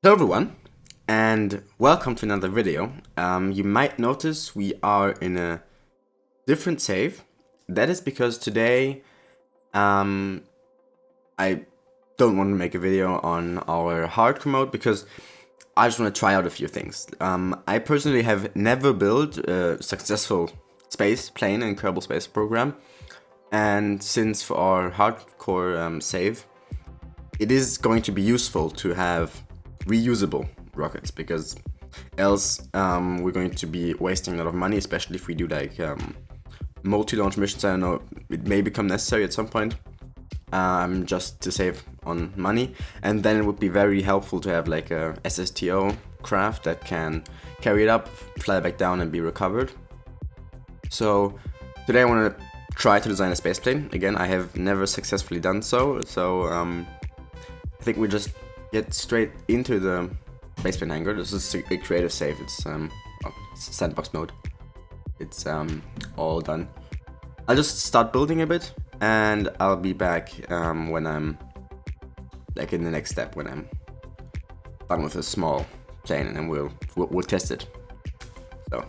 Hello everyone, and welcome to another video. You might notice we are in a different save. That is because today I don't want to make a video on our hardcore mode because I just want to try out a few things. I personally have never built a successful space plane in Kerbal Space Program, and since for our hardcore save, it is going to be useful to have reusable rockets, because else we're going to be wasting a lot of money, especially if we do like multi-launch missions. I don't know, it may become necessary at some point just to save on money, and then it would be very helpful to have like a SSTO craft that can carry it up, fly back down and be recovered. So today I want to try to design a space plane. Again, I have never successfully done so, I think we just get straight into the spaceplane hangar. This is a creative save. It's sandbox mode. It's all done. I'll just start building a bit, and I'll be back when I'm like in the next step, when I'm done with a small plane, and then we'll test it. So.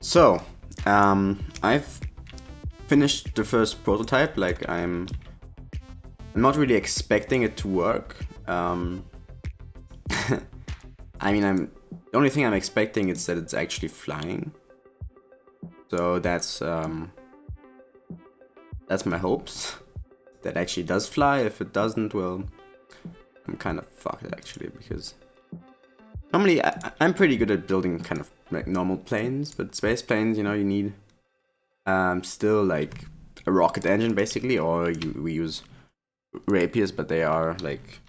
So, I've finished the first prototype. Like, I'm not really expecting it to work. I mean, the only thing I'm expecting is that it's actually flying. So that's my hopes. That actually does fly. If it doesn't, well, I'm kind of fucked actually, because normally I'm pretty good at building kind of like normal planes, but space planes, you know, you need still like a rocket engine basically, or we use rapiers, but they are like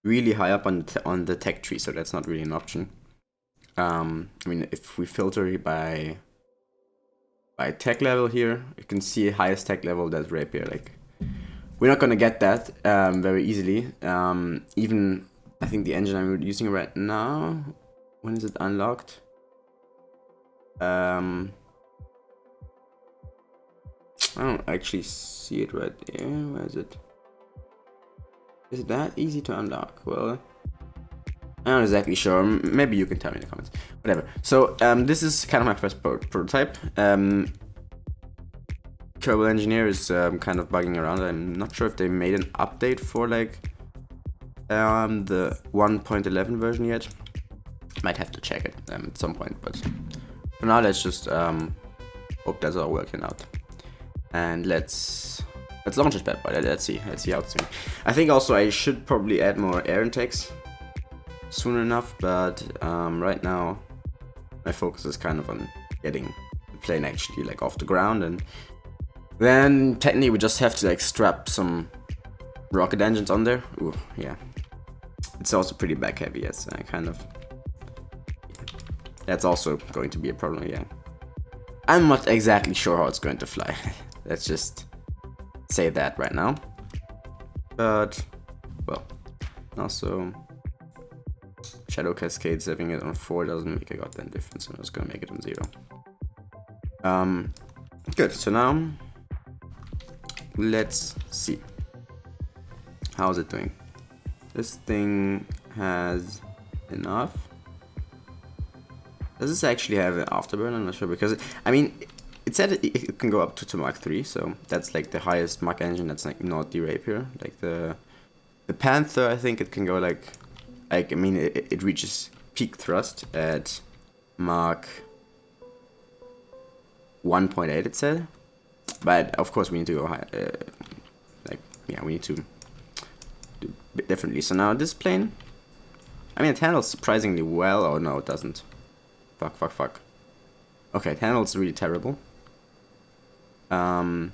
really high up on the tech tree, so that's not really an option. I mean, if we filter by tech level here, you can see highest tech level, that's rapier. Like, we're not gonna get that very easily. Even I think the engine I'm using right now, when is it unlocked? I don't actually see it right there. Where is it? Is it that easy to unlock? Well, I'm not exactly sure. Maybe you can tell me in the comments. Whatever. So this is kind of my first prototype. Kerbal Engineer is kind of bugging around. I'm not sure if they made an update for like the 1.11 version yet. Might have to check it at some point, but for now let's just hope that's all working out. And let's launch this bad boy. Let's see how it's doing. I think also I should probably add more air intakes soon enough, but right now my focus is kind of on getting plane actually like off the ground, and then technically we just have to like strap some rocket engines on there. Ooh, yeah. It's also pretty back heavy, yes, kind of. That's also going to be a problem, yeah. I'm not exactly sure how it's going to fly. Let's just say that right now. But, well, also, Shadow Cascades having it on 4 doesn't make a goddamn difference. I'm just gonna make it on 0. Good, so now, let's see. How's it doing? This thing has enough. Does this actually have an afterburn? I'm not sure, because I mean, it said it can go up to Mach 3, so that's like the highest Mach engine. That's like not the Rapier. Like the Panther, I think it can go like I mean, it reaches peak thrust at Mach 1.8. It said, but of course we need to go high. Like yeah, we need to do a bit differently. So now this plane, I mean, it handles surprisingly well. Oh no, it doesn't. Fuck. Okay, it handles really terrible. Yeah.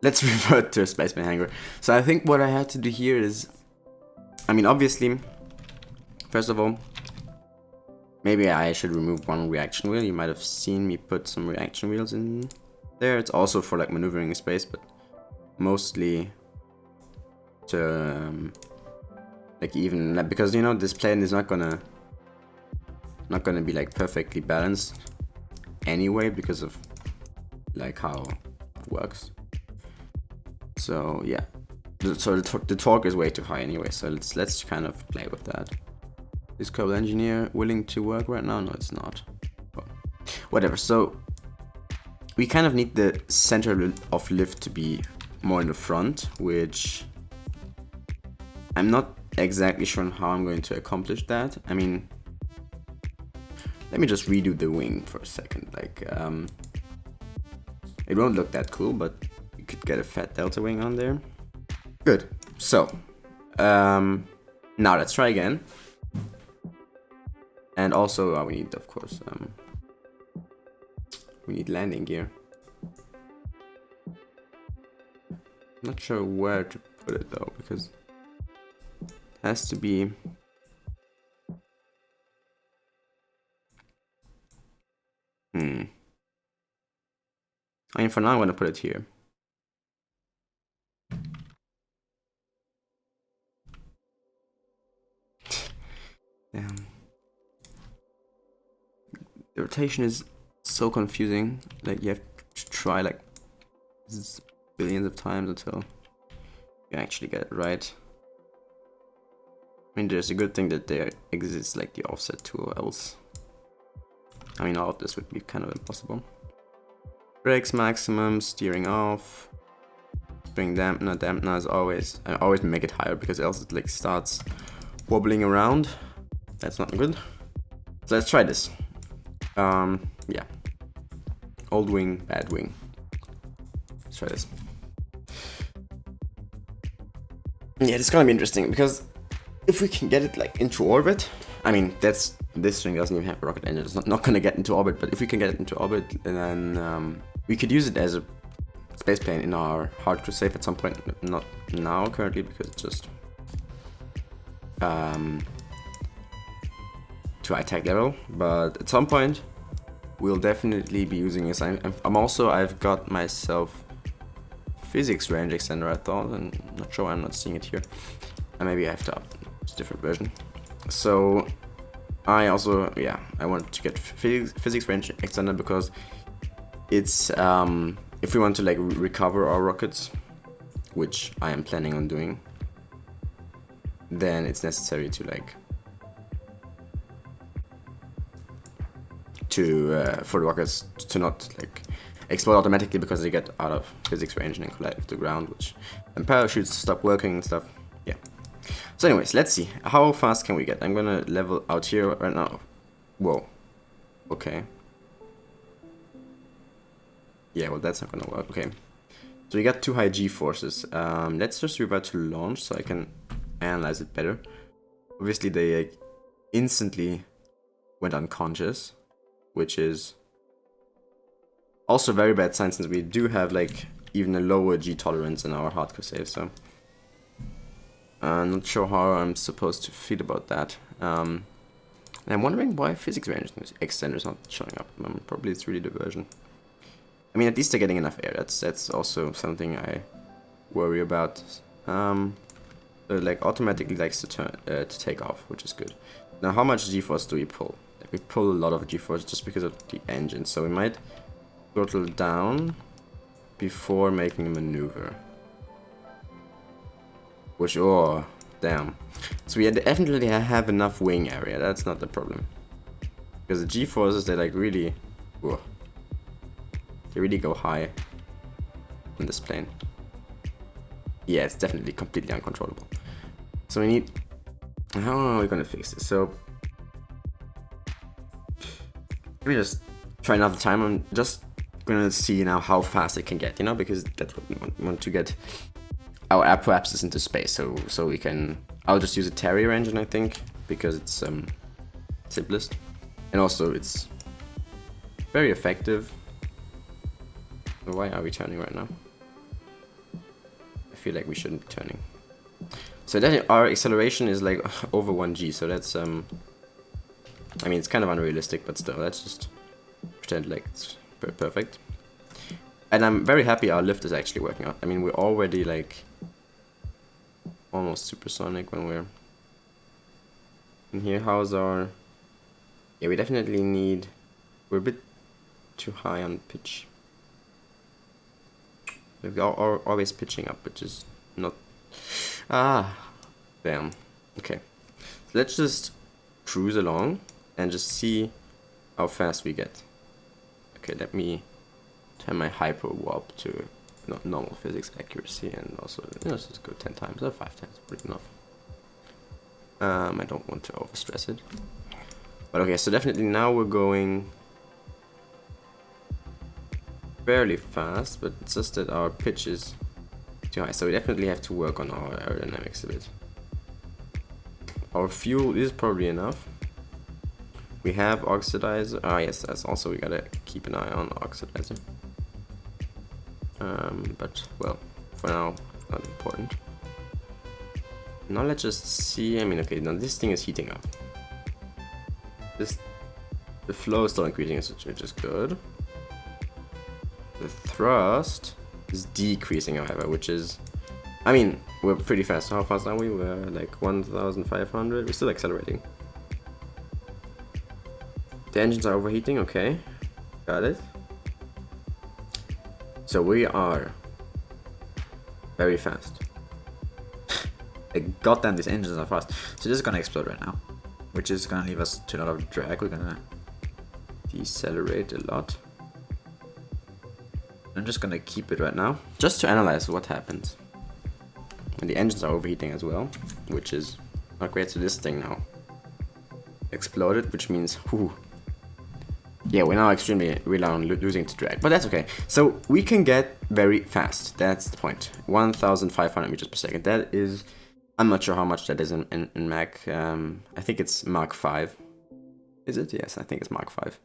Let's revert to a spaceplane hangar. So I think what I had to do here is, I mean, obviously, first of all, maybe I should remove one reaction wheel. You might have seen me put some reaction wheels in there. It's also for like maneuvering in space, but mostly to like even because you know this plane is not gonna be like perfectly balanced anyway because of like how it works. So yeah, so the torque is way too high anyway. So let's kind of play with that. Is Kerbal Engineer willing to work right now? No, it's not. Well, whatever. So we kind of need the center of lift to be more in the front, which I'm not exactly sure how I'm going to accomplish that. I mean, let me just redo the wing for a second. Like, it won't look that cool, but you could get a fat delta wing on there. Good. So, now let's try again. And also, we need, of course, we need landing gear. Not sure where to put it though, because it has to be. I mean, for now, I'm gonna put it here. Damn. The rotation is so confusing. Like, you have to try like billions of times until you actually get it right. I mean, there's a good thing that there exists like the offset tool, else I mean, all of this would be kind of impossible. Brakes maximum, steering off, spring dampener is always, I always make it higher because else it like starts wobbling around. That's not good. So let's try this. Yeah. Old wing, bad wing. Let's try this. Yeah, it's gonna be interesting because if we can get it like into orbit, I mean, this thing doesn't even have a rocket engine. It's not gonna get into orbit, but if we can get it into orbit, then we could use it as a space plane in our hardcore safe at some point. Not now, currently, because it's just too high tech level. But at some point, we'll definitely be using this. I've got myself physics range extender, I thought, and I'm not sure why I'm not seeing it here. And maybe I have to it's a different version. So I also, yeah, I want to get physics range extender because it's if we want to like recover our rockets, which I am planning on doing, then it's necessary to like for the rockets to not like explode automatically because they get out of physics range and collide with the ground, and parachutes stop working and stuff. Yeah. So anyways, let's see. How fast can we get? I'm gonna level out here right now. Whoa. Okay. Yeah, well that's not gonna work. Okay. So we got too high G-forces. Let's just revert to launch so I can analyze it better. Obviously they instantly went unconscious, which is Also very bad sign since we do have like even a lower G tolerance in our hardcore save, so I'm not sure how I'm supposed to feel about that. And I'm wondering why physics range extender is not showing up. Probably it's really the version. I mean, at least they're getting enough air. That's also something I worry about. It like automatically likes to turn to take off, which is good. Now, how much G-force do we pull? We pull a lot of G-force just because of the engine, so we might throttle down before making a maneuver. Which, oh, damn. So we definitely have enough wing area. That's not the problem. Because the G-forces, they like really, whoa, they really go high in this plane. Yeah, it's definitely completely uncontrollable. So we need, how are we gonna fix this? So let me just try another time. I'm just gonna see now how fast it can get, you know, because that's what we want to get our apparatus into space. So we can, I'll just use a carrier engine, I think, because it's simplest, and also it's very effective. Why are we turning right now? I feel like we shouldn't be turning. So that our acceleration is like over 1g, so that's I mean, it's kind of unrealistic, but still, let's just pretend like it's perfect. And I'm very happy our lift is actually working out. I mean, we're already like almost supersonic when we're in here. How's our, yeah, we definitely need, we're a bit too high on pitch. We're always pitching up, which is not, damn. Okay, so let's just cruise along and just see how fast we get. Okay, let me turn my hyper warp to normal physics accuracy, and also, let's just go 10 times or 5 times, pretty enough. I don't want to overstress it. But okay, so definitely now we're going fairly fast, but it's just that our pitch is too high, so we definitely have to work on our aerodynamics a bit. Our fuel is probably enough. We have oxidizer. Ah, yes, that's also, we gotta keep an eye on oxidizer. But well, for now, not important. Now let's just see. I mean, okay, now this thing is heating up. The flow is still increasing, which is good. The thrust is decreasing, however, which is, I mean, we're pretty fast. How fast are we? We're like 1,500. We're still accelerating. The engines are overheating. Okay, got it. So we are very fast. Like, goddamn, these engines are fast. So this is gonna explode right now, which is gonna leave us to a lot of drag. We're gonna decelerate a lot. I'm just gonna keep it right now, just to analyze what happens when the engines are overheating as well, which is not great. So this thing now exploded, which means, whew, yeah, we're now extremely rely on losing to drag, but that's okay. So we can get very fast. That's the point. 1,500 meters per second. That is, I'm not sure how much that is in Mach. I think it's Mach 5. Is it? Yes, I think it's Mach 5.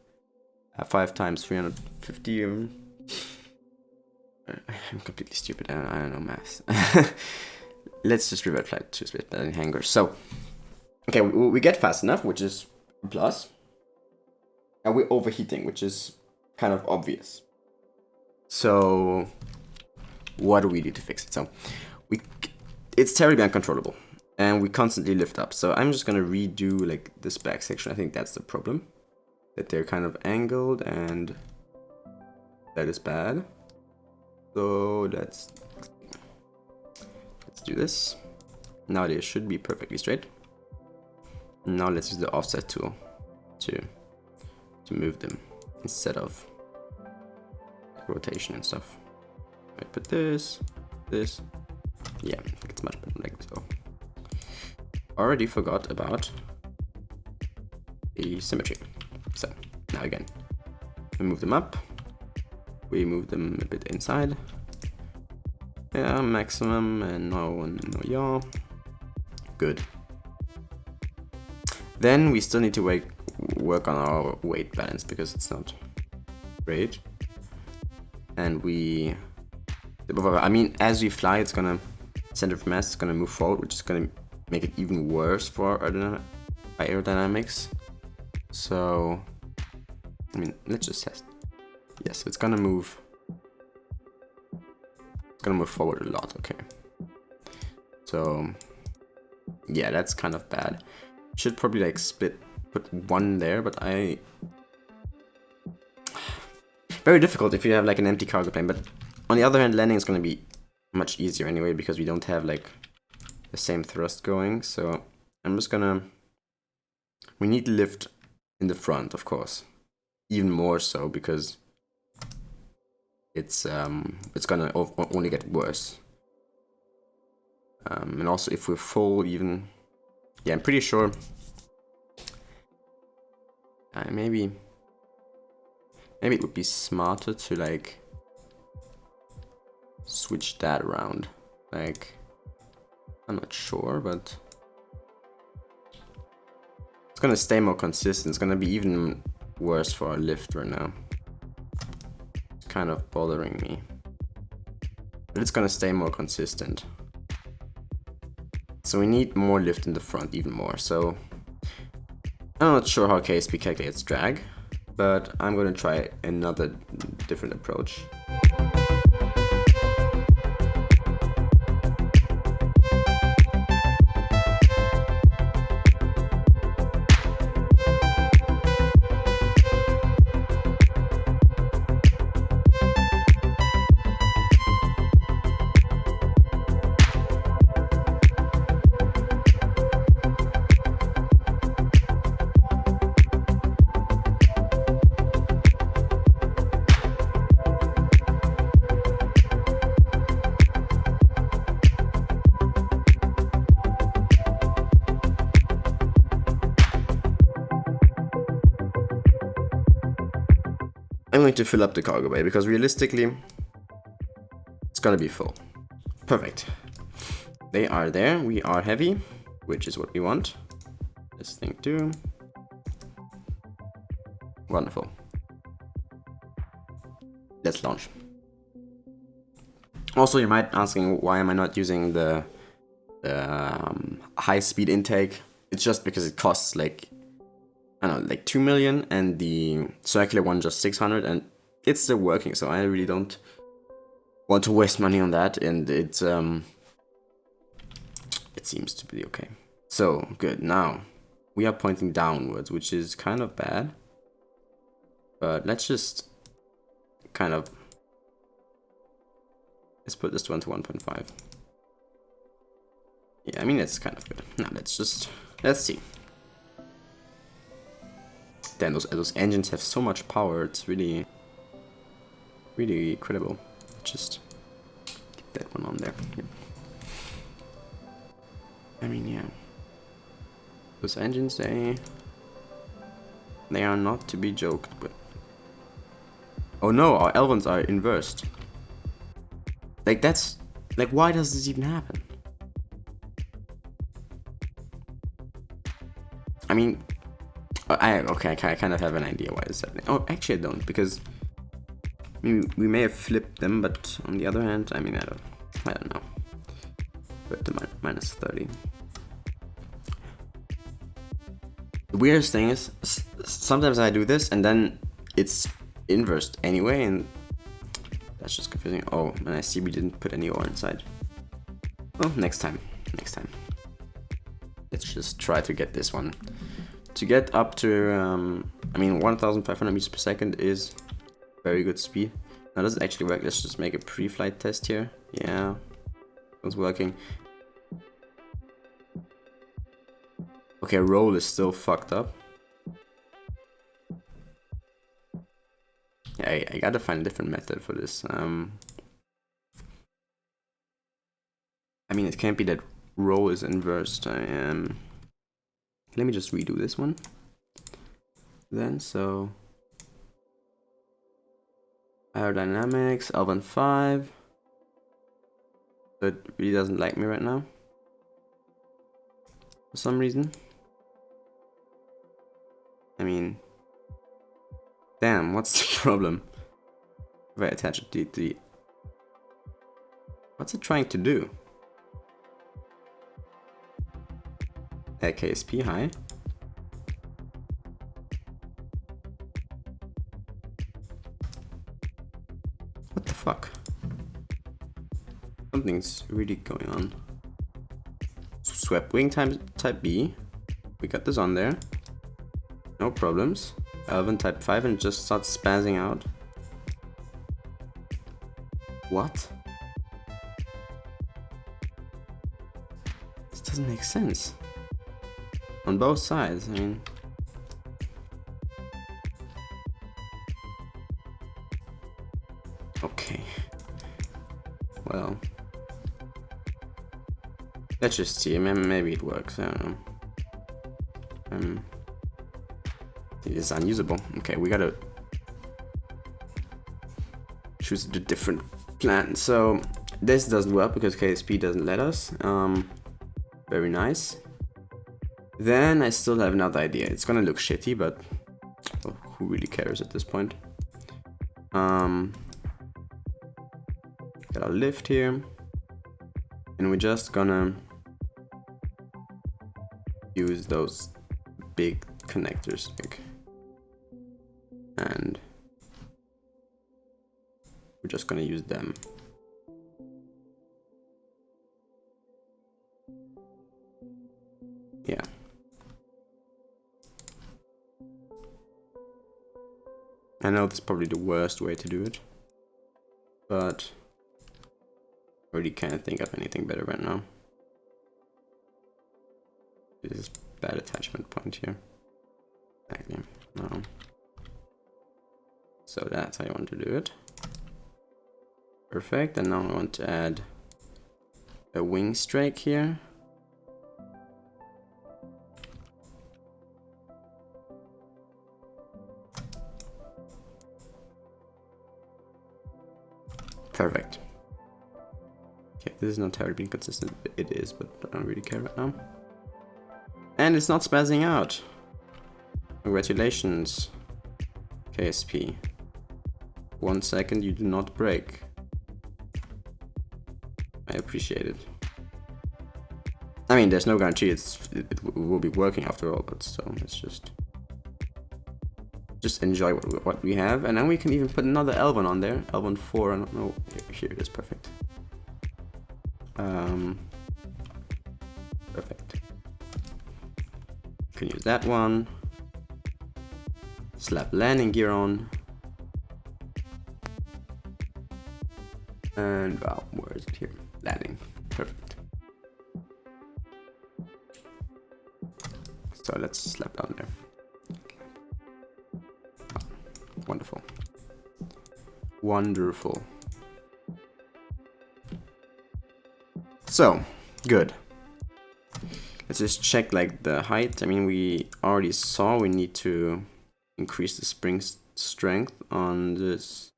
5 times 350. I'm completely stupid. I don't know math. Let's just revert flight to split that in hangar. So, okay, we get fast enough, which is a plus. And we're overheating, which is kind of obvious. So, what do we do to fix it? So, it's terribly uncontrollable, and we constantly lift up. So I'm just gonna redo like this back section. I think that's the problem, that they're kind of angled, and that is bad. So let's do this. Now they should be perfectly straight. Now let's use the offset tool to move them instead of rotation and stuff. I put this. Yeah, it's much better like so. Already forgot about the symmetry. So now again, we move them up. We move them a bit inside. Yeah, maximum, and no yaw. Good. Then we still need to work on our weight balance because it's not great. and we, I mean, as we fly, it's gonna, center of mass is gonna move forward, which is gonna make it even worse for aerodynamics. So, I mean, let's just test. Yes, it's gonna move. It's gonna move forward a lot. Okay. So, yeah, that's kind of bad. Should probably like put one there, but very difficult if you have like an empty cargo plane. But on the other hand, landing is gonna be much easier anyway because we don't have like the same thrust going. So I'm just gonna. We need lift in the front, of course, even more so because it's gonna only get worse. And also if we're full, even, yeah, I'm pretty sure. Maybe it would be smarter to like switch that around. Like, I'm not sure, but it's gonna stay more consistent. It's gonna be even worse for our lift right now. It's kind of bothering me, but it's gonna stay more consistent. So we need more lift in the front, even more. So I'm not sure how KSP calculates drag, but I'm gonna try another different approach. I'm going to fill up the cargo bay because realistically, it's gonna be full. Perfect. They are there. We are heavy, which is what we want. This thing too. Wonderful. Let's launch. Also, you might be asking why am I not using the high speed intake? It's just because it costs like, I don't know, like 2 million, and the circular one just 600, and it's still working, so I really don't want to waste money on that, and it seems to be okay. So, good, now we are pointing downwards, which is kind of bad, but let's just kind of, let's put this one to 1.5. Yeah, I mean, it's kind of good. Now, let's see. Damn, those engines have so much power, it's really incredible. Just get that one on there. Yeah. I mean, yeah. Those engines, they are not to be joked with. Oh no, our L1s are inversed. Like, that's, like, why does this even happen? I mean, I kind of have an idea why it's happening. Oh, actually I don't, because we may have flipped them, but on the other hand, I mean, I don't know. But the minus 30. The weirdest thing is, sometimes I do this and then it's inversed anyway, and that's just confusing. Oh, and I see we didn't put any ore inside. Well, next time. Let's just try to get this one. To get up to, I mean, 1,500 meters per second is very good speed. Now, does it actually work? Let's just make a pre-flight test here. Yeah, it's working. Okay, roll is still fucked up. Yeah, I gotta find a different method for this. I mean, it can't be that roll is inversed. Let me just redo this one. Then, so aerodynamics, L1 5. But really doesn't like me right now for some reason. I mean, damn, what's the problem? If I attach it to the... What's it trying to do? KSP, hi. What the fuck? Something's really going on. Swept wing type B. We got this on there. No problems. Elven type 5 and just starts spazzing out. What? This doesn't make sense. On both sides, I mean. Okay. Well. Let's just see. Maybe it works. I don't know. It is unusable. Okay, we gotta choose a different plan. So this doesn't work because KSP doesn't let us. Very nice. Then I still have another idea. It's gonna look shitty, but well, who really cares at this point? Got a lift here, and we're just gonna use those big connectors, like, and we're just gonna use them. Yeah. I know this is probably the worst way to do it, but I really can't think of anything better right now. This is bad attachment point here. Exactly. No. So that's how I want to do it. Perfect. And now I want to add a wing strake here. Perfect. Okay, this is not terribly inconsistent. It is, but I don't really care right now. And it's not spazzing out. Congratulations, KSP. 1 second, you do not break. I appreciate it. I mean, there's no guarantee it will be working after all, but so let's just enjoy what we have, and then we can even put another L1 on there. L1 4, I don't know. Here it is, perfect. Perfect. Can use that one. Slap landing gear on. And wow, where is it here? Landing. Perfect. So let's slap down there. Wonderful. Wonderful. So, good. Let's just check like the height. I mean, we already saw we need to increase the spring strength on this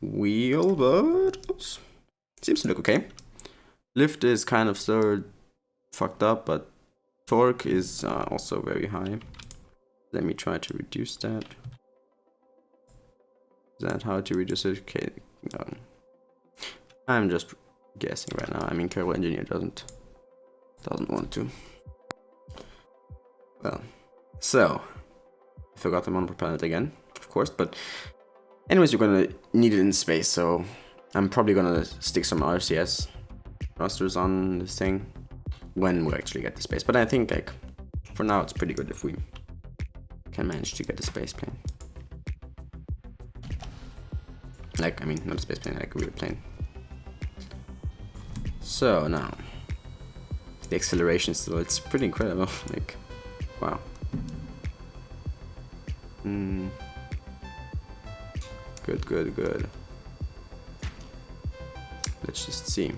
wheel, but seems to look okay. Lift is kind of so fucked up, but torque is also very high. Let me try to reduce that. Is that how to reduce it? Okay, no. I'm just guessing right now. I mean, Kerbal Engineer doesn't want to. Well, so I forgot the monopropellant again, of course. But anyways, you're gonna need it in space, so I'm probably gonna stick some RCS thrusters on this thing when we actually get to space. But I think like for now it's pretty good if we can manage to get a space plane. Like, I mean, not a space plane, like a real plane. So now, the acceleration still, it's pretty incredible. Like, wow. Good, good, good. Let's just see.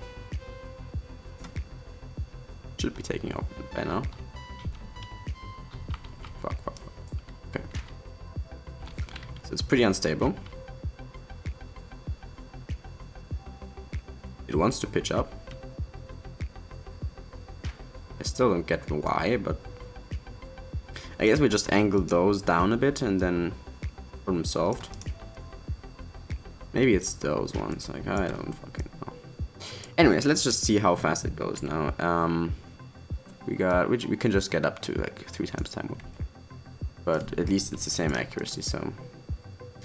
Should be taking off by now. Fuck. Okay. So it's pretty unstable. It wants to pitch up. I still don't get why, but I guess we just angle those down a bit and then problem solved. Maybe it's those ones. Like, I don't fucking know. Anyways, let's just see how fast it goes now. We can just get up to like 3 times time warp, but at least it's the same accuracy. So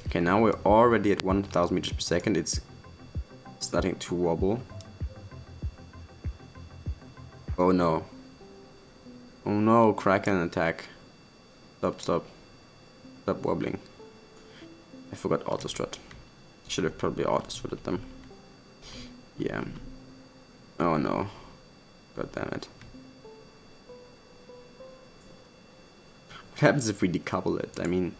okay, now we're already at 1,000 meters per second. It's starting to wobble. Oh no! Oh no! Kraken attack! Stop wobbling. I forgot auto strut. Should have probably auto strutted them. Yeah. Oh no! God damn it! What happens if we decouple it? I mean,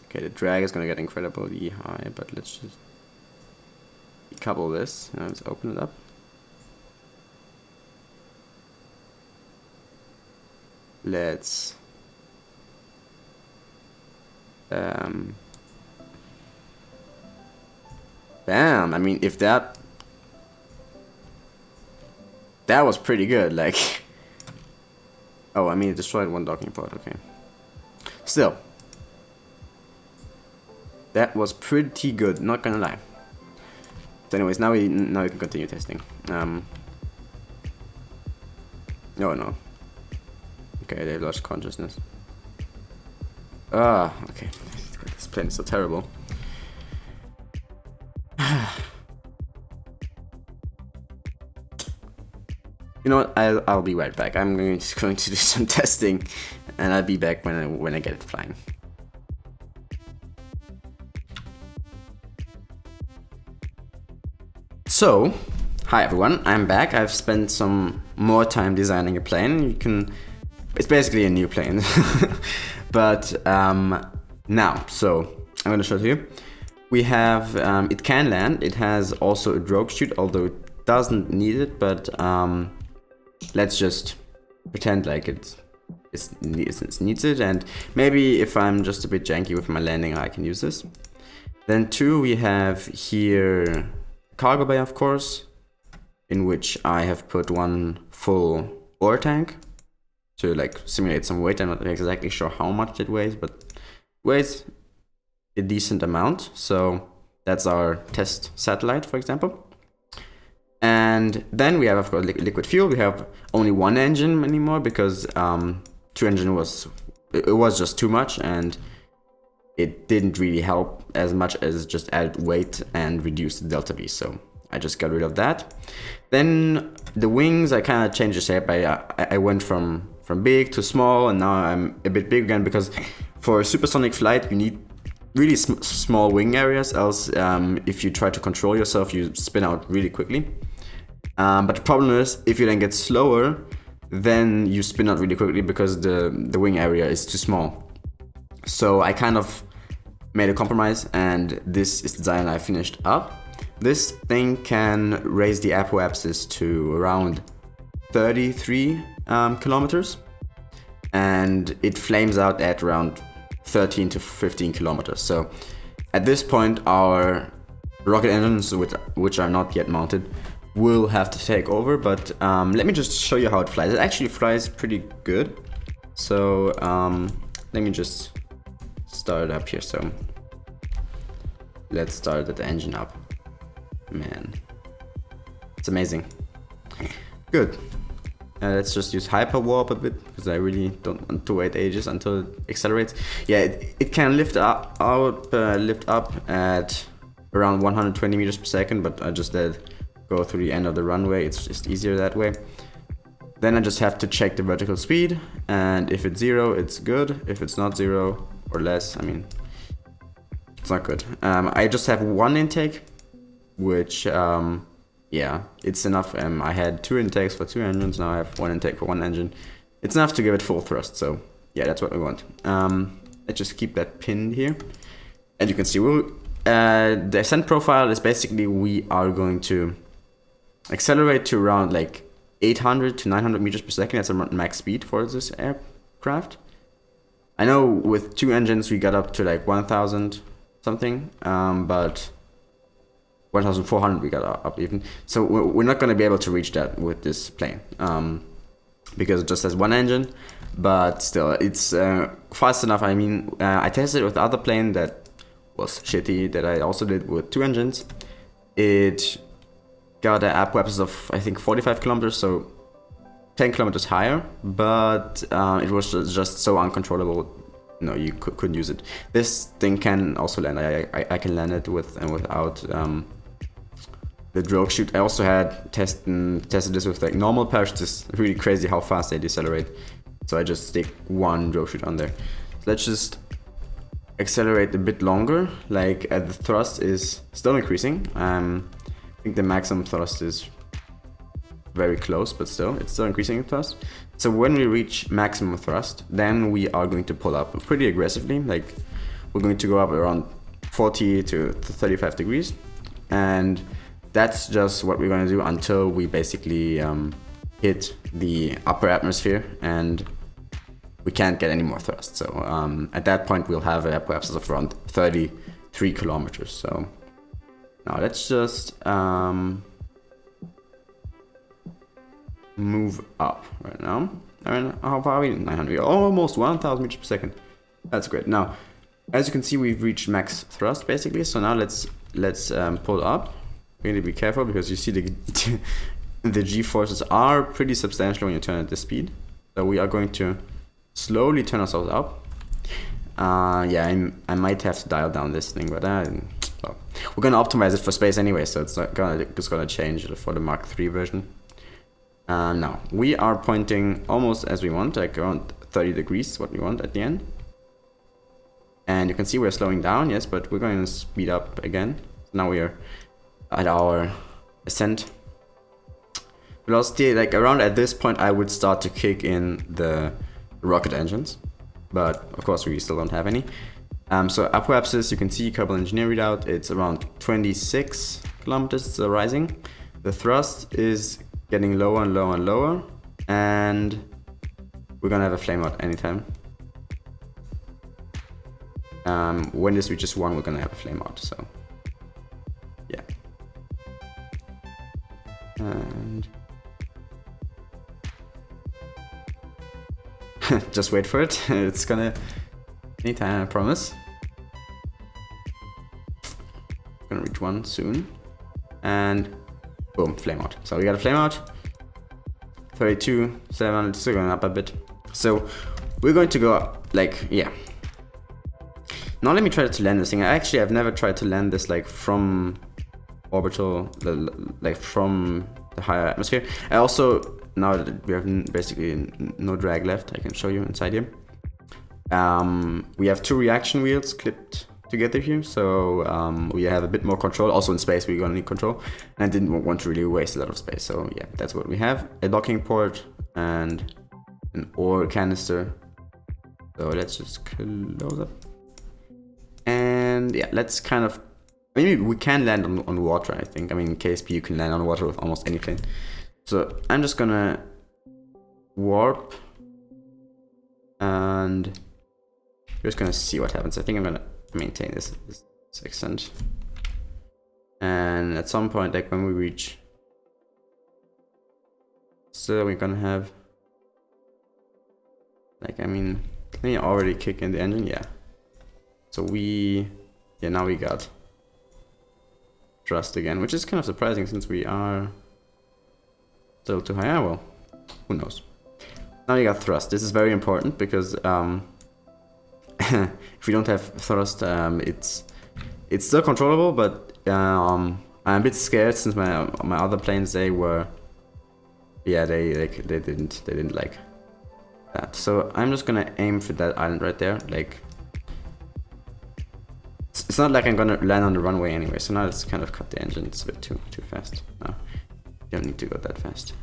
okay, the drag is gonna get incredibly high, but let's just decouple this. Now let's open it up. Let's bam! I mean, if that was pretty good, like. Oh, I mean, it destroyed one docking pod, okay. Still. That was pretty good, not gonna lie. So anyways, now we can continue testing. Oh no. Okay, they've lost consciousness. Okay. This plane is so terrible. You know what? I'll be right back. I'm just going to do some testing, and I'll be back when I get it flying. So, hi everyone. I'm back. I've spent some more time designing a plane. It's basically a new plane, but now. So I'm going to show it to you. We have it can land. It has also a drogue chute, although it doesn't need it, but let's just pretend like it needs it, and maybe if I'm just a bit janky with my landing, I can use this. Then 2, we have here cargo bay, of course, in which I have put one full ore tank to like simulate some weight. I'm not exactly sure how much it weighs, but it weighs a decent amount. So that's our test satellite, for example. And then we have, of course, liquid fuel. We have only 1 engine anymore because 2 engine was just too much, and it didn't really help as much as just add weight and reduce the delta V. So I just got rid of that. Then the wings, I kind of changed the shape. I went from big to small, and now I'm a bit big again because for supersonic flight you need really small wing areas. Else, if you try to control yourself, you spin out really quickly. But the problem is, if you then get slower, then you spin out really quickly because the wing area is too small. So I kind of made a compromise, and this is the design I finished up. This thing can raise the apoapsis to around 33 kilometers, and it flames out at around 13 to 15 kilometers. So at this point, our rocket engines, which are not yet mounted, will have to take over, but let me just show you how it flies. It actually flies pretty good. So let me just start it up here. So let's start the engine up. Man, it's amazing. Good. Let's just use hyper warp a bit because I really don't want to wait ages until it accelerates. Yeah, it can lift up at around 120 meters per second, but I just let it go through the end of the runway. It's just easier that way. Then I just have to check the vertical speed, and if it's 0, it's good. If it's not 0 or less, I mean, it's not good. I just have 1 intake, which yeah, it's enough. I had 2 intakes for 2 engines. Now I have 1 intake for 1 engine. It's enough to give it full thrust. So yeah, that's what we want. Let's just keep that pinned here. And you can see the ascent profile is basically we are going to accelerate to around like 800 to 900 meters per second. That's our max speed for this aircraft. I know with 2 engines we got up to like 1,000 something, but 1,400 we got up even. So we're not going to be able to reach that with this plane. because it just has one engine, but still, it's fast enough. I mean, I tested it with the other plane that was shitty, that I also did with 2 engines. It got an apoapsis of, I think, 45 kilometers, so 10 kilometers higher, but it was just so uncontrollable. No, you couldn't use it. This thing can also land. I can land it with and without the drogue chute. I also had tested this with like normal parachutes. It's really crazy how fast they decelerate. So I just stick 1 drogue chute on there. So let's just accelerate a bit longer. Like the thrust is still increasing. I think the maximum thrust is very close, but still, it's still increasing in thrust. So when we reach maximum thrust, then we are going to pull up pretty aggressively. Like we're going to go up around 40 to 35 degrees. And that's just what we're going to do until we basically hit the upper atmosphere and we can't get any more thrust. So at that point, we'll have an apoapsis of around 33 kilometers. So now let's just move up right now. I mean, how far are we? 900. Almost 1,000 meters per second. That's great. Now, as you can see, we've reached max thrust basically. So now let's pull up. Really be careful because you see the G-forces are pretty substantial when you turn at this speed. So we are going to slowly turn ourselves up. Yeah, I might have to dial down this thing, but well, we're gonna optimize it for space anyway, so it's gonna change for the Mark III version. Now we are pointing almost as we want, like around 30 degrees, what we want at the end. And you can see we're slowing down, yes, but we're going to speed up again. Now we are at our ascent velocity. Like around at this point, I would start to kick in the rocket engines, but of course we still don't have any. So apoapsis, you can see Kerbal engineer readout. It's around 26 kilometers rising. The thrust is getting lower and lower and lower, and we're gonna have a flame out anytime. When this reaches 1, we're gonna have a flame out. So yeah, and just wait for it. It's gonna anytime, I promise. Gonna reach 1 soon, and boom, flame out. So we got a flame out. 32, 7, still going up a bit. So we're going to go up, like, yeah. Now let me try to land this thing. I've never tried to land this like from orbital, like from the higher atmosphere. I also, now that we have basically no drag left, I can show you inside here. We have 2 reaction wheels clipped together here, so we have a bit more control. Also in space we're gonna need control, and I didn't want to really waste a lot of space, so yeah, that's what we have. A docking port and an ore canister. So let's just close up, and yeah, let's kind of, maybe we can land on water. I think, I mean, in KSP you can land on water with almost any plane. So I'm just gonna warp, and we're just gonna see what happens. I think I'm gonna maintain this extent, and at some point, like when we reach, so we're gonna have, like, I mean, can we already kick in the engine? Yeah. So now we got thrust again, which is kind of surprising since we are still too high. Well, who knows. Now we got thrust. This is very important because if we don't have thrust, it's still controllable, but I'm a bit scared since my other planes, they were, yeah, they didn't like that. So I'm just gonna aim for that island right there. Like, it's not like I'm gonna land on the runway anyway. So now let's kind of cut the engine. It's a bit too fast. No, you don't need to go that fast.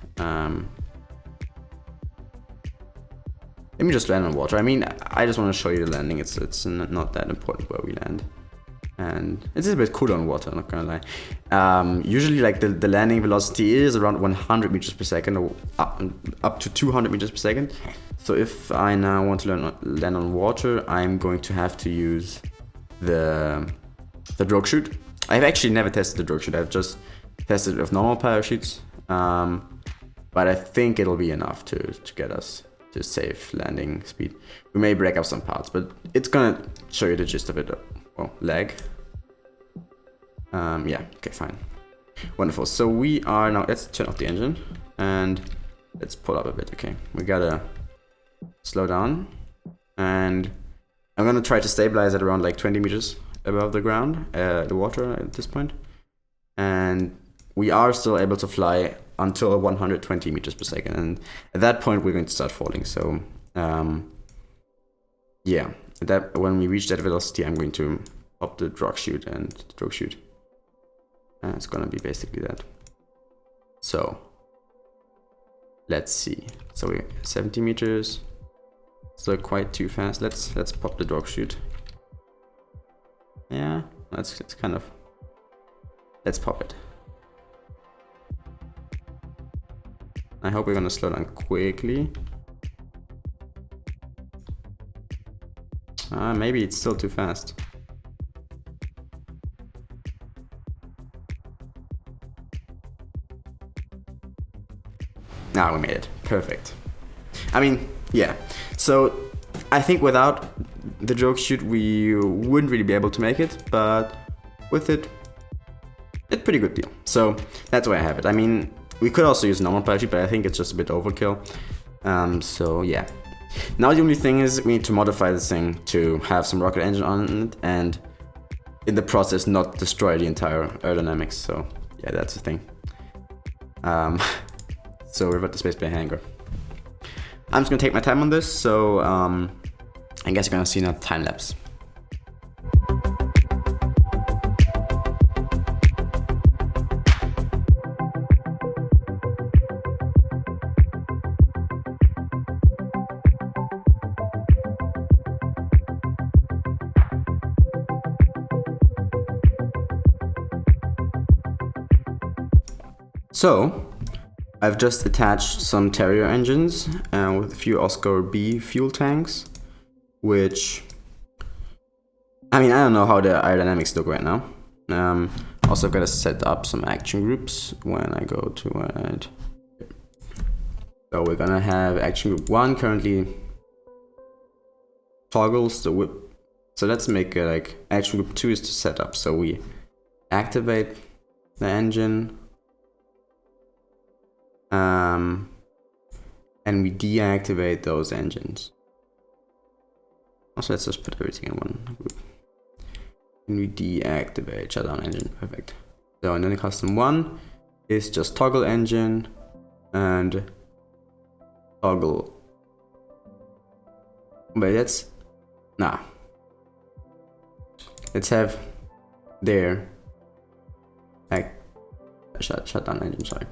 Let me just land on water. I mean, I just want to show you the landing. It's not that important where we land. And it's a bit cool on water, I'm not gonna lie. Usually, like, the landing velocity is around 100 meters per second, or up to 200 meters per second. So if I now want to land on water, I'm going to have to use the drogue chute. I've actually never tested the drogue chute. I've just tested it with normal parachutes. but I think it'll be enough to get us to safe landing speed. We may break up some parts, but it's gonna show you the gist of it. Well, lag. Yeah, okay, fine. Wonderful. So we are now, let's turn off the engine and let's pull up a bit. Okay, we gotta slow down, and I'm gonna try to stabilize at around like 20 meters above the ground, the water at this point. And we are still able to fly until 120 meters per second, and at that point we're going to start falling. So yeah, that when we reach that velocity, I'm going to pop the drop chute and the drogue chute, and it's gonna be basically that. So let's see. So we're 70 meters, still quite too fast. Let's pop the drogue chute. Yeah, that's kind of, let's pop it. I hope we're gonna slow down quickly. Maybe it's still too fast. Now we made it. Perfect. I mean, yeah. So I think without the drogue chute we wouldn't really be able to make it, but with it, it's a pretty good deal. So that's why I have it. I mean, we could also use normal parachute, but I think it's just a bit overkill. So yeah. Now the only thing is we need to modify this thing to have some rocket engine on it, and in the process not destroy the entire aerodynamics. So yeah, that's the thing. So we're at the spaceplane hangar. I'm just gonna take my time on this, so I guess you're gonna see another time lapse. So, I've just attached some carrier engines with a few Oscar B fuel tanks, which, I mean, I don't know how the aerodynamics look right now. Also, I've got to set up some action groups when I go to it. So we're gonna have action group 1 currently toggles the whip. So let's make it like action group 2 is to set up. So we activate the engine. And we deactivate those engines. Also, let's just put everything in one group. And we deactivate shutdown engine. Perfect. So, and then the custom 1 is just toggle engine and toggle. But let's have their shutdown engine. Sorry.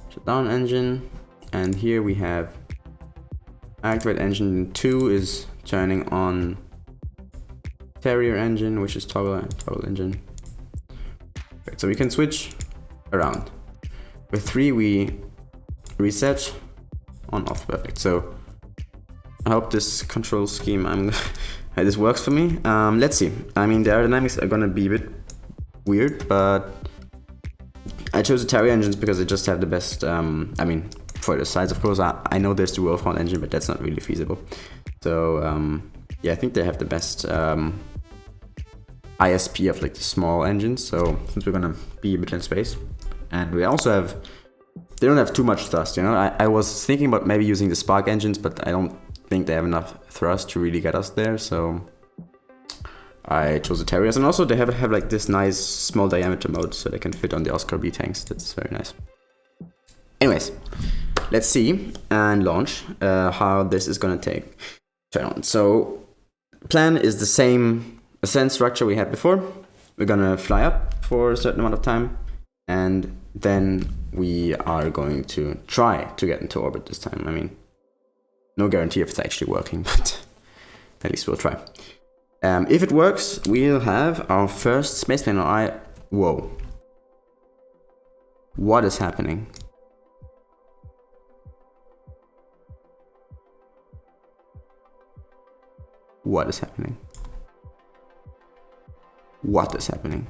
Shutdown engine, and here we have activate engine 2 is turning on carrier engine, which is toggle engine. Okay, so we can switch around. With 3 we reset on off. Perfect. So I hope this control scheme this works for me. Let's see. I mean, the aerodynamics are gonna be a bit weird, but I chose the carrier engines because they just have the best, I mean, for the size, of course, I know there's the Wolfhound engine, but that's not really feasible. So, yeah, I think they have the best ISP of like the small engines. So, since we're gonna be a bit in space, and we also have, they don't have too much thrust, you know. I was thinking about maybe using the Spark engines, but I don't think they have enough thrust to really get us there, so I chose the Terriers, and also they have like this nice small diameter mode, so they can fit on the Oscar B tanks. That's very nice. Anyways, let's see and launch how this is gonna turn on. So, plan is the same ascent structure we had before. We're gonna fly up for a certain amount of time, and then we are going to try to get into orbit this time. I mean, no guarantee if it's actually working, but at least we'll try. If it works, we'll have our first spaceplane on Whoa. What is happening? What is happening? What is happening?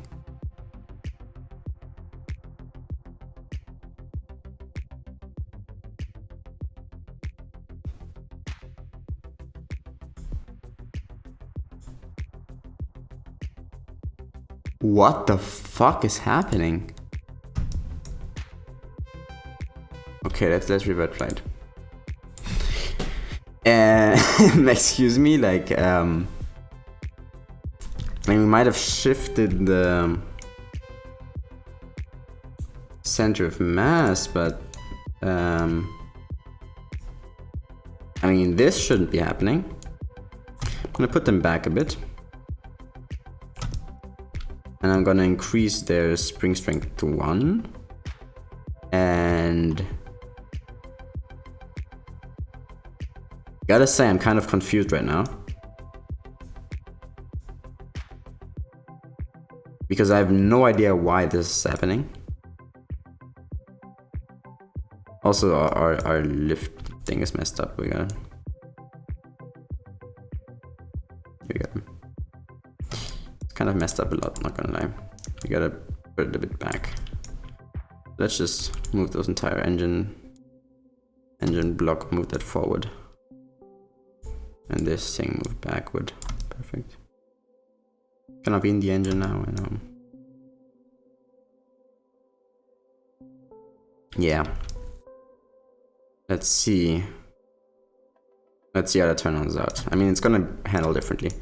What the fuck is happening? Okay, let's revert flight. Excuse me, like, I mean, we might have shifted the center of mass, but I mean, this shouldn't be happening. I'm gonna put them back a bit. And I'm gonna increase their spring strength to 1. And gotta say, I'm kind of confused right now. Because I have no idea why this is happening. Also, our lift thing is messed up. We got it's kind of messed up a lot, not gonna lie. We gotta put it a bit back. Let's just move those entire engine block, move that forward. And this thing move backward. Perfect. Cannot be in the engine now, I know. Yeah. Let's see. Let's see how that turns out. I mean, it's gonna handle differently.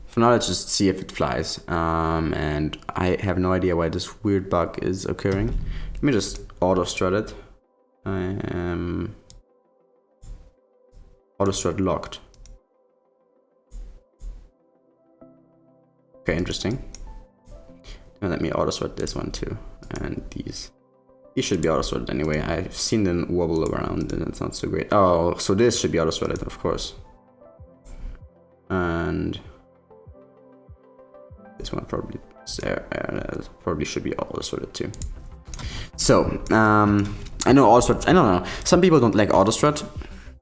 For now, let's just see if it flies. And I have no idea why this weird bug is occurring. Let me just auto strut it. I am auto strut locked. Okay, interesting. And let me auto strut this one too. And these should be auto strutted anyway. I've seen them wobble around and it's not so great. Oh, so this should be auto strutted, of course. And this one probably should be auto strutted too. So, I know auto strut. I don't know. Some people don't like auto strut.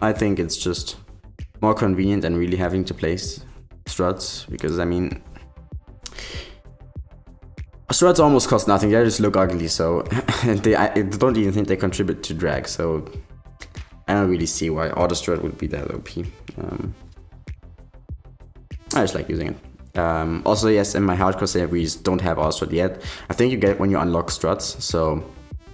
I think it's just more convenient than really having to place struts, because I mean, struts almost cost nothing. They just look ugly, so I don't even think they contribute to drag. So I don't really see why auto strut would be that OP. I just like using it. Also, yes, in my hardcore save we don't have auto strut yet. I think you get it when you unlock struts. So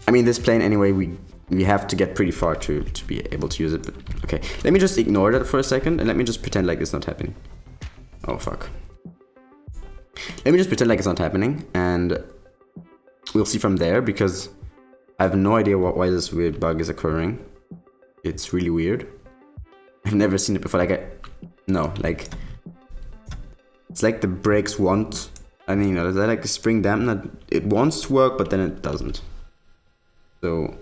I mean, this plane anyway, we have to get pretty far to be able to use it. But okay, let me just ignore that for a second and let me just pretend like it's not happening. Oh fuck. Let me just pretend like it's not happening, and we'll see from there, because I have no idea why this weird bug is occurring. It's really weird. I've never seen it before. It's like the brakes want. I mean, is that like a spring dampener? It wants to work, but then it doesn't. So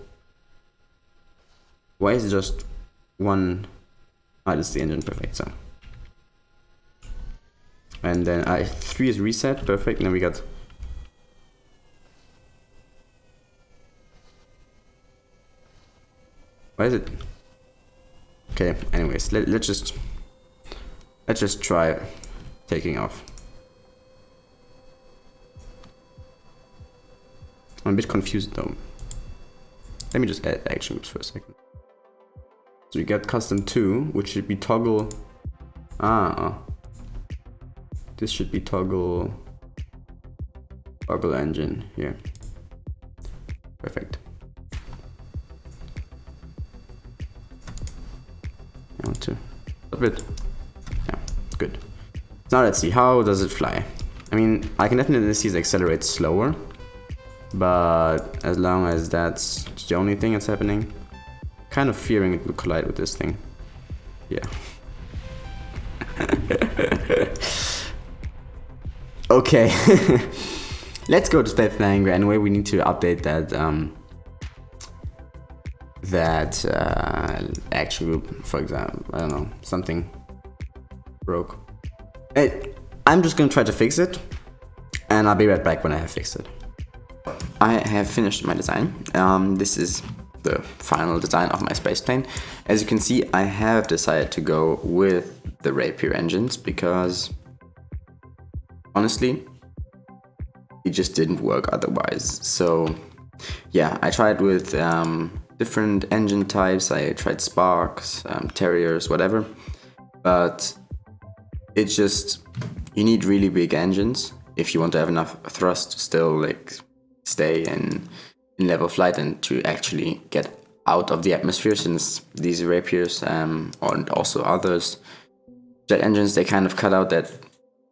why is it just one? Ah, this is the engine. Perfect. So. And then 3 is reset, perfect, and then we got why is it okay? Anyways, let's just try taking off. I'm a bit confused though. Let me just add action groups for a second. So we got custom 2, which should be toggle. This should be toggle engine here. Perfect. I want to stop it. Yeah, good. Now let's see, how does it fly? I mean, I can definitely see it accelerate slower, but as long as that's the only thing that's happening, kind of fearing it will collide with this thing. Yeah. Okay, let's go to Spaceplanes anyway. We need to update that action group, for example. I don't know, something broke. I'm just gonna try to fix it, and I'll be right back when I have fixed it. I have finished my design. This is the final design of my space plane. As you can see, I have decided to go with the Rapier engines because honestly, it just didn't work otherwise. So yeah, I tried with different engine types. I tried sparks, carriers, whatever, but it just, you need really big engines if you want to have enough thrust to still like stay in level flight and to actually get out of the atmosphere, since these Rapiers and also others jet engines, they kind of cut out at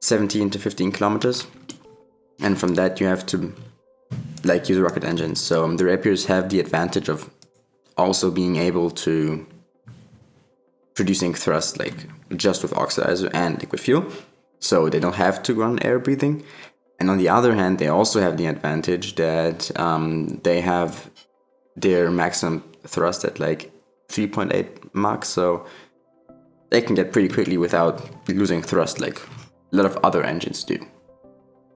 17 to 15 kilometers, and from that you have to like use rocket engines. So the Rapiers have the advantage of also being able to producing thrust like just with oxidizer and liquid fuel, so they don't have to run air breathing. And on the other hand, they also have the advantage that they have their maximum thrust at like 3.8 Mach, so they can get pretty quickly without losing thrust like a lot of other engines do.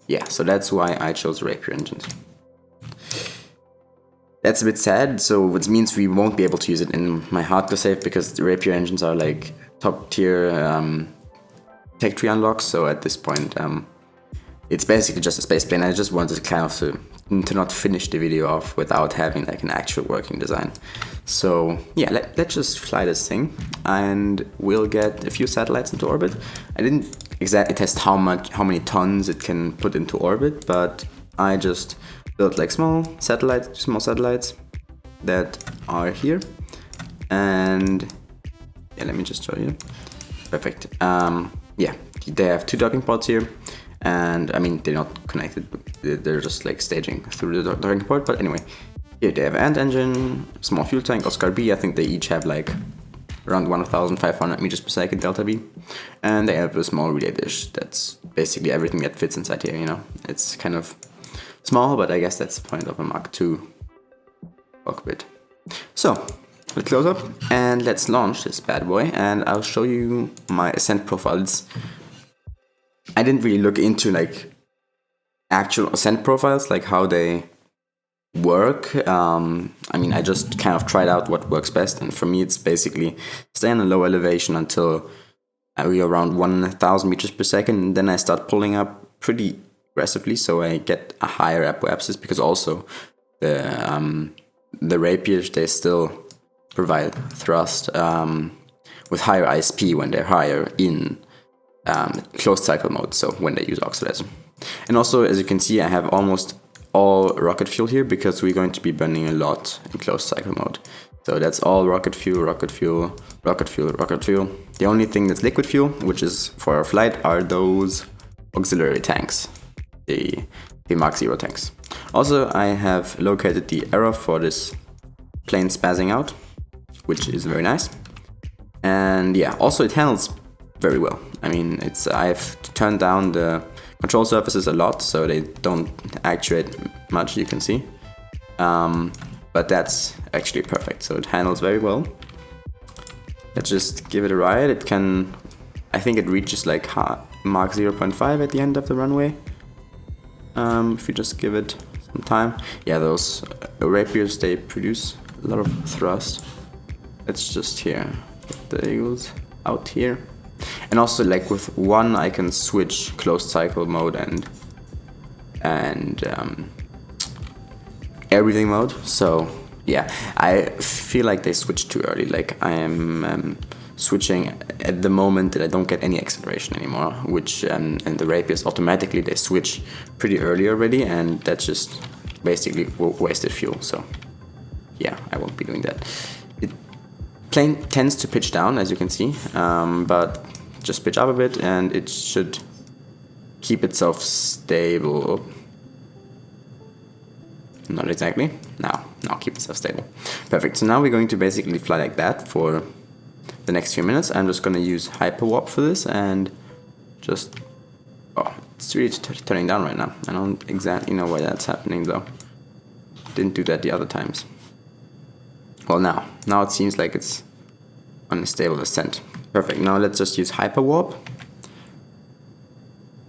Yeah, so that's why I chose Rapier engines. That's a bit sad, so which means we won't be able to use it in my hardcore save, because the Rapier engines are like top tier tech tree unlocks. So at this point, it's basically just a space plane. I just wanted kind of to not finish the video off without having like an actual working design. So yeah, let's just fly this thing, and we'll get a few satellites into orbit. I didn't exactly test how many tons it can put into orbit, but I just built like small satellites that are here. And yeah, let me just show you. Perfect. Yeah, they have 2 docking pods here, and I mean they're not connected, they're just like staging through the docking port. But anyway, here they have ant engine, small fuel tank, Oscar B. I think they each have like around 1,500 meters per second delta V, and they have a small relay dish. That's basically everything that fits inside here. You know, it's kind of small, but I guess that's the point of a Mach 2 cockpit. So let's close up and let's launch this bad boy, and I'll show you my ascent profiles. I didn't really look into like actual ascent profiles, like how they work. I mean, I just kind of tried out what works best, and for me it's basically stay on a low elevation until we're around 1,000 meters per second, and then I start pulling up pretty aggressively, so I get a higher apoapsis, because also the Rapiers, they still provide thrust with higher ISP when they're higher in closed cycle mode, so when they use oxidizer. And also, as you can see, I have almost all rocket fuel here, because we're going to be burning a lot in closed cycle mode. So that's all rocket fuel, rocket fuel, rocket fuel, rocket fuel. The only thing that's liquid fuel, which is for our flight, are those auxiliary tanks, the Mach 0 tanks. Also, I have located the error for this plane spazzing out, which is very nice. And yeah, also it handles very well. I mean, I've turned down the control surfaces a lot, so they don't actuate much, you can see. But that's actually perfect, so it handles very well. Let's just give it a ride. It can, I think it reaches like Mach 0.5 at the end of the runway. If you just give it some time. Yeah, those Rapiers, they produce a lot of thrust. Let's just here get the Eagles out here. And also, like with one, I can switch closed cycle mode and air breathing mode. So yeah, I feel like they switched too early. Like I am switching at the moment that I don't get any acceleration anymore, which and the Rapiers automatically they switch pretty early already, and that's just basically wasted fuel. So yeah, I won't be doing that. Plane tends to pitch down, as you can see, but just pitch up a bit and it should keep itself stable. Not exactly. Now keep itself stable. Perfect. So now we're going to basically fly like that for the next few minutes. I'm just going to use hyperwarp for this and just... Oh, it's really turning down right now. I don't exactly know why that's happening though. Didn't do that the other times. Well, now it seems like it's on a stable ascent. Perfect. Now let's just use hyperwarp.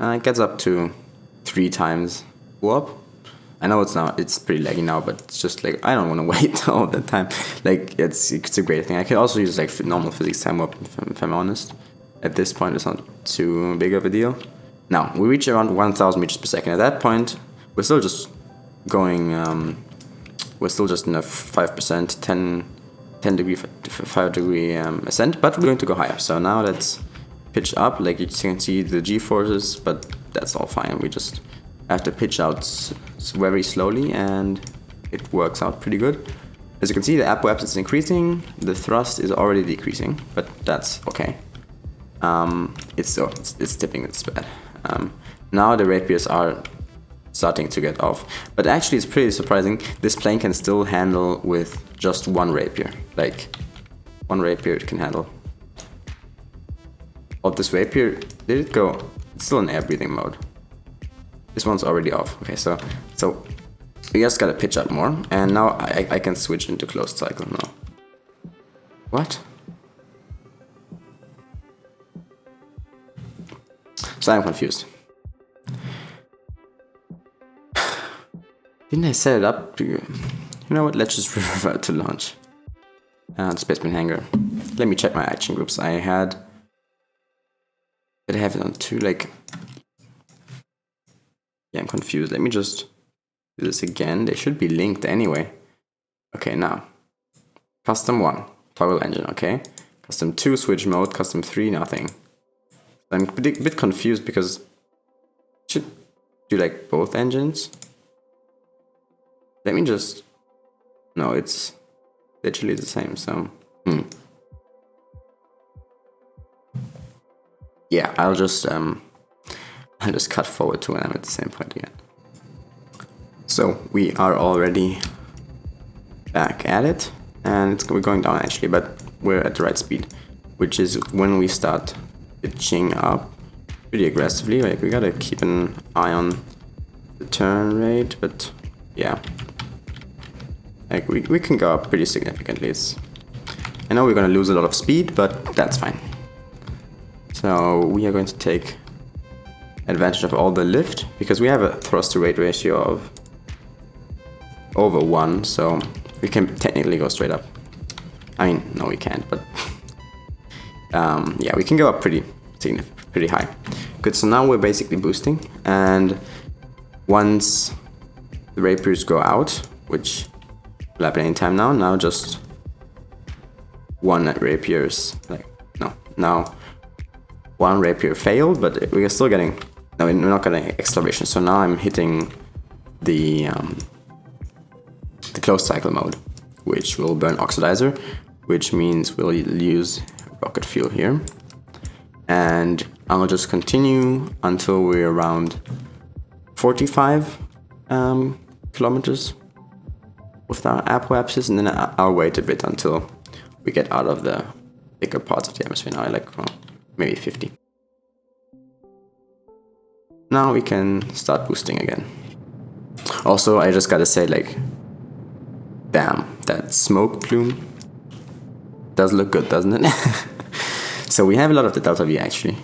It gets up to 3 times warp. I know it's pretty laggy now, but it's just like I don't want to wait all the time. Like it's a great thing. I could also use like normal physics time warp if I'm honest. At this point, it's not too big of a deal. Now we reach around 1,000 meters per second. At that point, we're still just going. We're still just in a 5%, 10 degree, 5 degree ascent, but we're going to go higher. So now let's pitch up. Like you can see the G-forces, but that's all fine. We just have to pitch out very slowly, and it works out pretty good. As you can see, the apoapsis is increasing, the thrust is already decreasing, but that's okay. It's tipping, it's bad. Now the rapiers are starting to get off, but actually it's pretty surprising. This plane can still handle with just one rapier. Like, one rapier it can handle. Oh, this rapier, did it go? It's still in air breathing mode. This one's already off. Okay, so we just gotta pitch out more, and now I can switch into closed cycle now. What? So I'm confused. Didn't I set it up to... You know what, let's just revert to launch. The Spaceplane hangar. Let me check my action groups. Did I have it on 2, like... Yeah, I'm confused. Let me just do this again. They should be linked anyway. Okay, now. Custom 1, toggle engine, okay. Custom 2, switch mode. Custom 3, nothing. I'm a bit confused because... Should do like both engines? Let me just... No, it's literally the same, so... Yeah, I'll just cut forward to when I'm at the same point again. So we are already back at it, and we're going down actually, but we're at the right speed, which is when we start pitching up pretty aggressively. Like, we gotta keep an eye on the turn rate, but yeah, like we can go up pretty significantly. I know we're gonna lose a lot of speed, but that's fine. So we are going to take advantage of all the lift, because we have a thrust to weight ratio of over 1, so we can technically go straight up. I mean, no we can't, but yeah, we can go up pretty high. Good, so now we're basically boosting, and once the rapiers go out, which will happen anytime now just one rapiers, like, no, now one rapier failed, but we are still getting, no, we're not getting acceleration. So now I'm hitting the closed cycle mode, which will burn oxidizer, which means we'll use rocket fuel here. And I'll just continue until we're around 45 kilometers with our apoapsis, and then I'll wait a bit until we get out of the thicker parts of the atmosphere. Now I like, well, maybe 50. Now we can start boosting again. Also, I just gotta say, like, damn, that smoke plume does look good, doesn't it? So we have a lot of the delta V actually.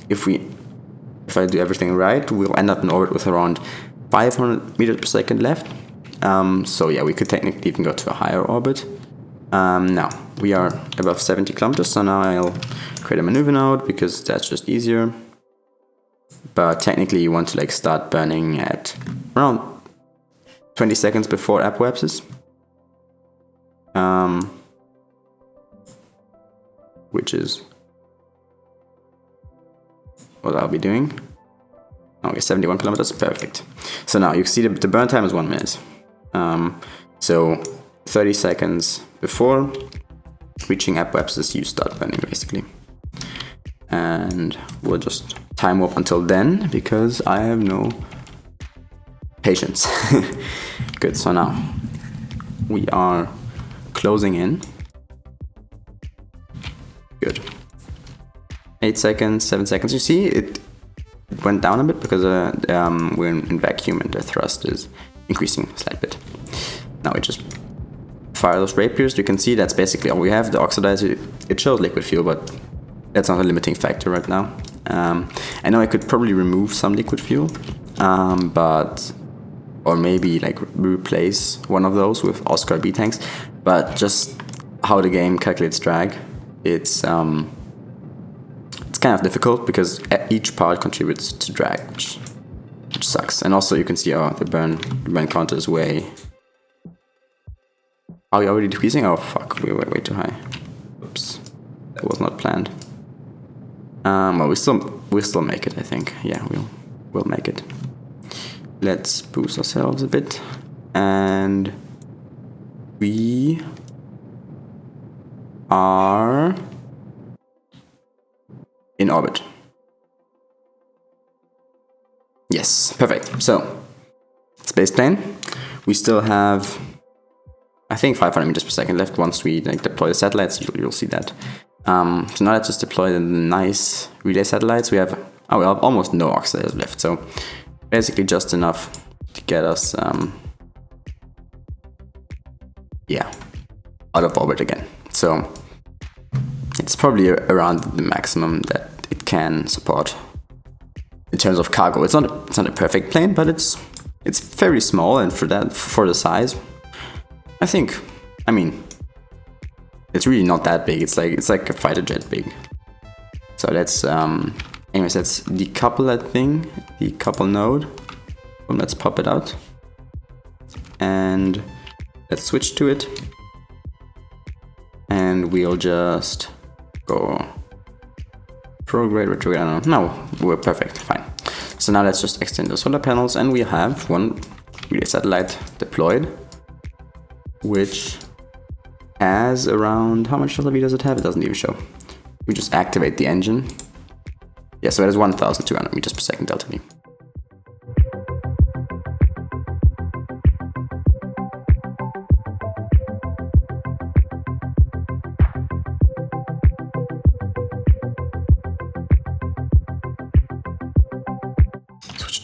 If I do everything right, we'll end up in orbit with around 500 meters per second left. So yeah, we could technically even go to a higher orbit. Now we are above 70 kilometers, so now I'll create a maneuver node because that's just easier. But technically you want to like start burning at around 20 seconds before apoapsis. Which is what I'll be doing. Okay, 71 kilometers, perfect. So now you can see the burn time is 1 minute. So 30 seconds before reaching apoapsis, you start burning basically. And we'll just time warp until then because I have no patience. Good, so now we are closing in. Good. 8 seconds, 7 seconds. You see, it went down a bit because we're in vacuum and the thrust is increasing a slight bit. Now we just fire those rapiers. You can see that's basically all we have. The oxidizer, it shows liquid fuel, but that's not a limiting factor right now. I know I could probably remove some liquid fuel, or maybe like replace one of those with Oscar B tanks, but just how the game calculates drag, it's kind of difficult because each part contributes to drag, which sucks. And also you can see the burn counter is way... Are we already decreasing? Oh fuck, we were way too high. Oops, that was not planned. Well, we'll still make it, I think. Yeah, we'll make it. Let's boost ourselves a bit, and we are in orbit. Yes, perfect. So, spaceplane. We still have, I think, 500 meters per second left. Once we deploy the satellites, you'll see that. So now let's just deploy the nice relay satellites. We have almost no oscillators left, so basically just enough to get us out of orbit again. So it's probably around the maximum that it can support in terms of cargo. It's not a perfect plane, but it's very small, and for the size, I mean, it's really not that big. It's like a fighter jet big. So let's anyways, let's decouple that thing, decouple node. Let's pop it out, and let's switch to it, and we'll just go prograde, retrograde. I don't know. No, we're perfect, fine. So now let's just extend the solar panels, and we have one relay satellite deployed, which has around, how much delta V does it have? It doesn't even show. We just activate the engine. Yeah, so it has 1,200 meters per second delta V.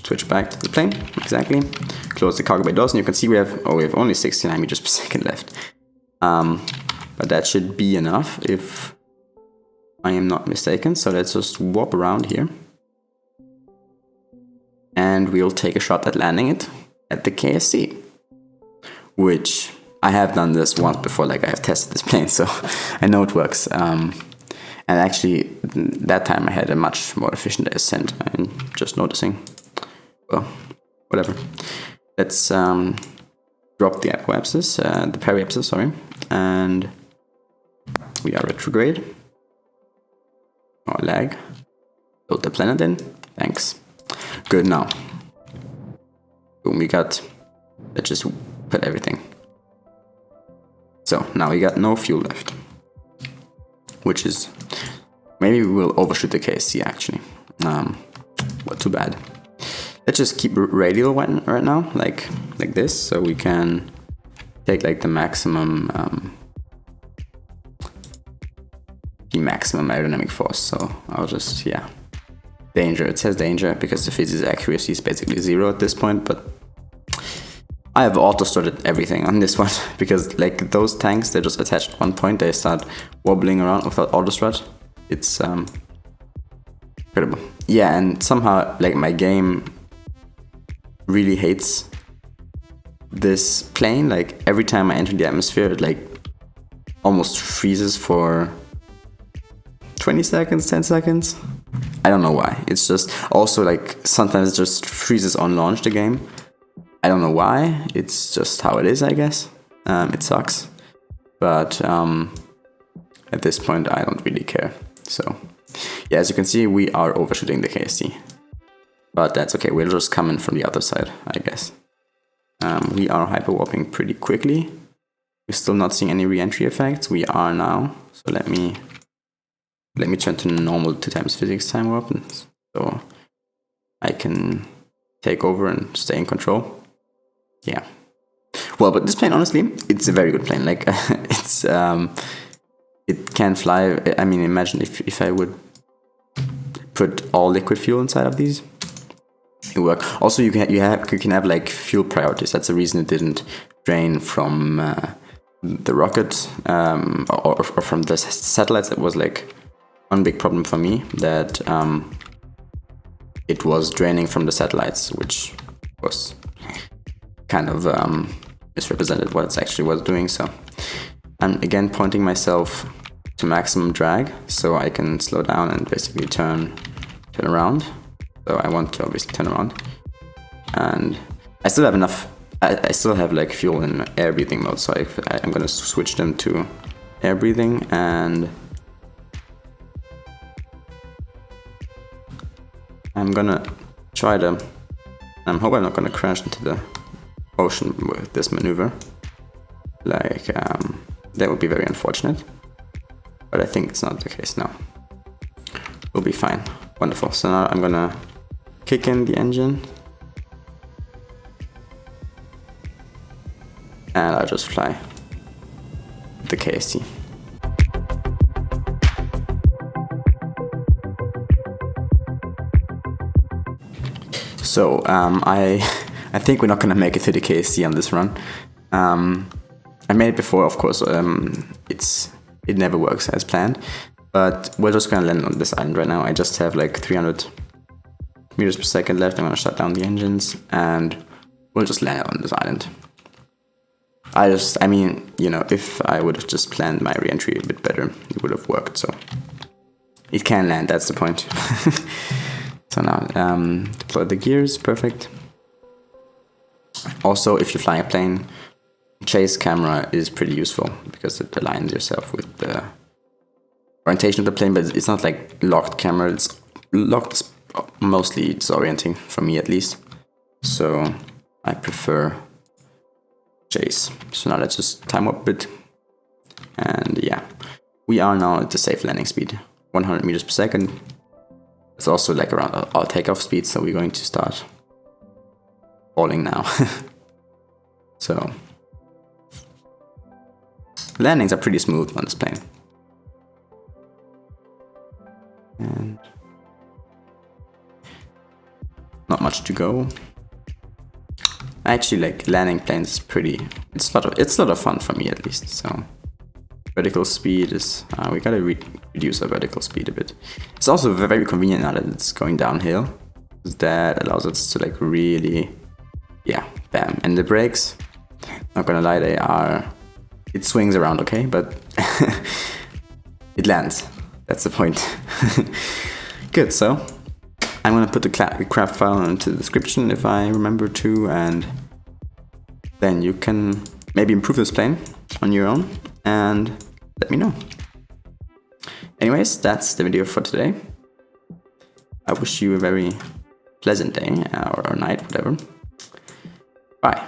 Switch back to the plane, exactly. Close the cargo bay doors, and you can see we have only 69 meters per second left. But that should be enough if I am not mistaken. So let's just warp around here, and we'll take a shot at landing it at the KSC, which I have done this once before. Like, I have tested this plane, so I know it works. And actually, that time I had a much more efficient ascent. I'm just noticing. Well, whatever. Let's drop the apoapsis, the periapsis, sorry, and we are retrograde. Oh, lag. Load the planet in. Thanks. Good, now. Boom, let's just put everything. So now we got no fuel left, which is, maybe we will overshoot the KSC actually. Well, too bad. Let's just keep radial right now, like this, so we can take like the maximum aerodynamic force. So I'll just, danger. It says danger because the physics accuracy is basically 0 at this point, but I have auto-started everything on this one because like those tanks, they're just attached at one point, they start wobbling around without auto-strut. It's incredible. Yeah, and somehow like my game really hates this plane. Like every time I enter the atmosphere, it like almost freezes for 20 seconds, 10 seconds. I don't know why. It's just also like sometimes it just freezes on launch the game. I don't know why. It's just how it is, I guess. It sucks. But at this point, I don't really care. So yeah, as you can see, we are overshooting the KSC. But that's okay, we'll just come in from the other side, I guess. We are hyperwarping pretty quickly. We're still not seeing any re-entry effects. We are now. So let me turn to normal 2x physics time warp, so I can take over and stay in control. Yeah. Well, but this plane, honestly, it's a very good plane. Like it's it can fly. I mean, imagine if I would put all liquid fuel inside of these. It work. Also, you can have like fuel priorities. That's the reason it didn't drain from the rocket or from the satellites. That was like one big problem for me, that it was draining from the satellites, which was kind of misrepresented what it actually was doing. So I'm again pointing myself to maximum drag so I can slow down and basically turn around. So I want to obviously turn around, and I still have enough. I still have like fuel in air breathing mode, so I'm gonna switch them to air breathing, and I'm gonna try to... I hope I'm not gonna crash into the ocean with this maneuver. Like, that would be very unfortunate. But I think it's not the case now. We'll be fine. Wonderful. So now I'm gonna kick in the engine. And I'll just fly the KST. So I think we're not gonna make it to the KST on this run. I made it before, of course. It never works as planned, but we're just gonna land on this island right now. I just have like 300 meters per second left. I'm gonna shut down the engines and we'll just land on this island. I mean, you know, if I would have just planned my re-entry a bit better, it would have worked. So it can land. That's the point. So now deploy the gears. Perfect. Also, if you're flying a plane, chase camera is pretty useful because it aligns yourself with the orientation of the plane, but it's not like locked camera. It's locked, mostly disorienting for me at least. So I prefer chase. So now let's just time up a bit. And yeah, we are now at the safe landing speed, 100 meters per second. It's also like around our takeoff speed, so we're going to start falling now. So landings are pretty smooth on this plane. And not much to go. I actually like landing planes is pretty, it's a lot of fun for me at least. So vertical speed is, we gotta reduce our vertical speed a bit. It's also very convenient now that it's going downhill. That allows us to like really, yeah, bam. And the brakes, not gonna lie, it swings around okay, but it lands. That's the point. Good, so I'm gonna put the craft file into the description if I remember to, and then you can maybe improve this plane on your own and let me know. Anyways, that's the video for today. I wish you a very pleasant day or night, whatever. Bye.